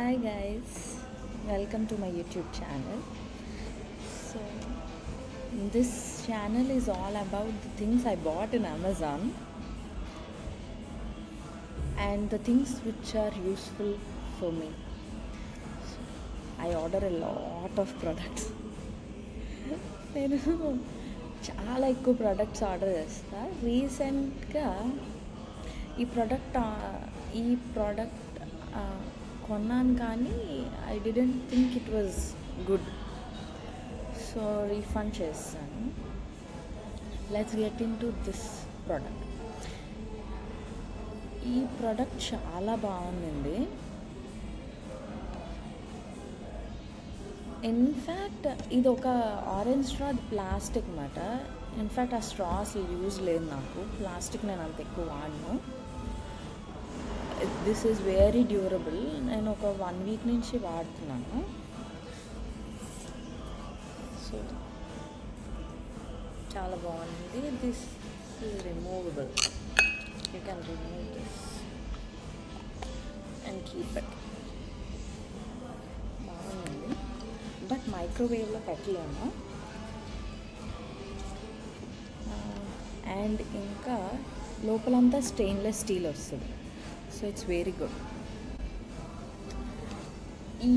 Hi guys, welcome to my YouTube channel. So this channel is all about the things I bought in Amazon and the things which are useful for me. So, I order a lot of products. నేను చాలా ఎక్కువ products order చేస్తా. రీసెంట్గా ఈ product కొన్నాను కానీ I didn't think it was good, so refund చేస్తాను. Let's get into this product. ఈ ప్రోడక్ట్ చాలా బాగుందండి. ఇన్ఫ్యాక్ట్ ఇది ఒక ఆరెంజ్ స్ట్రా, ప్లాస్టిక్ మాట. ఇన్ఫ్యాక్ట్ ఆ స్ట్రా అసలు యూజ్ లేదు నాకు. ప్లాస్టిక్ నేను అంత ఎక్కువ వాడను. This is very durable. నేను ఒక 1 వీక్ నుంచి వాడుతున్నాను. సో చాలా బాగుంది. This is removable. You can remove this and keep it. బాగుంది, బట్ మైక్రోవేవ్లో పెట్టలేము. అండ్ ఇంకా లోపలంతా స్టెయిన్లెస్ స్టీల్ వస్తుంది. So it's very good. ఈ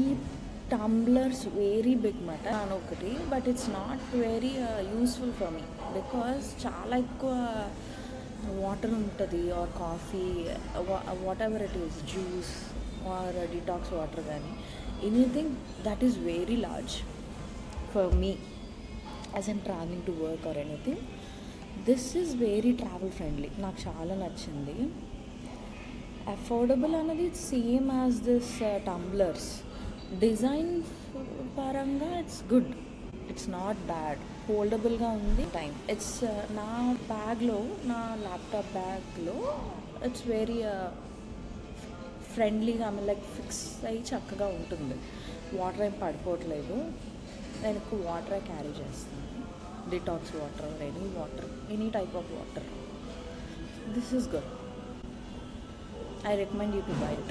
టంబ్లర్స్ వెరీ బిగ్ మాట ఒకటి, but it's not very useful for me because చాలా ఎక్కువ వాటర్ ఉంటుంది, or coffee, whatever it is, juice or detox water కానీ anything that is very large for me as I'm travelling to work or anything. This is very travel friendly. నాకు చాలా నచ్చింది. Affordable అనేది same as this tumblers. Design పరంగా it's good, it's not bad. ఫోల్డబుల్గా ఉంది. Time it's నా బ్యాగ్లో, నా ల్యాప్టాప్ బ్యాగ్లో ఇట్స్ వెరీ ఫ్రెండ్లీగా, లైక్ ఫిక్స్ అయ్యి చక్కగా ఉంటుంది. వాటర్ ఏం పడిపోవట్లేదు. నేను ఎక్కువ వాటరే క్యారీ చేస్తాను. Detox water, any type of water. This is good. I recommend you to buy it.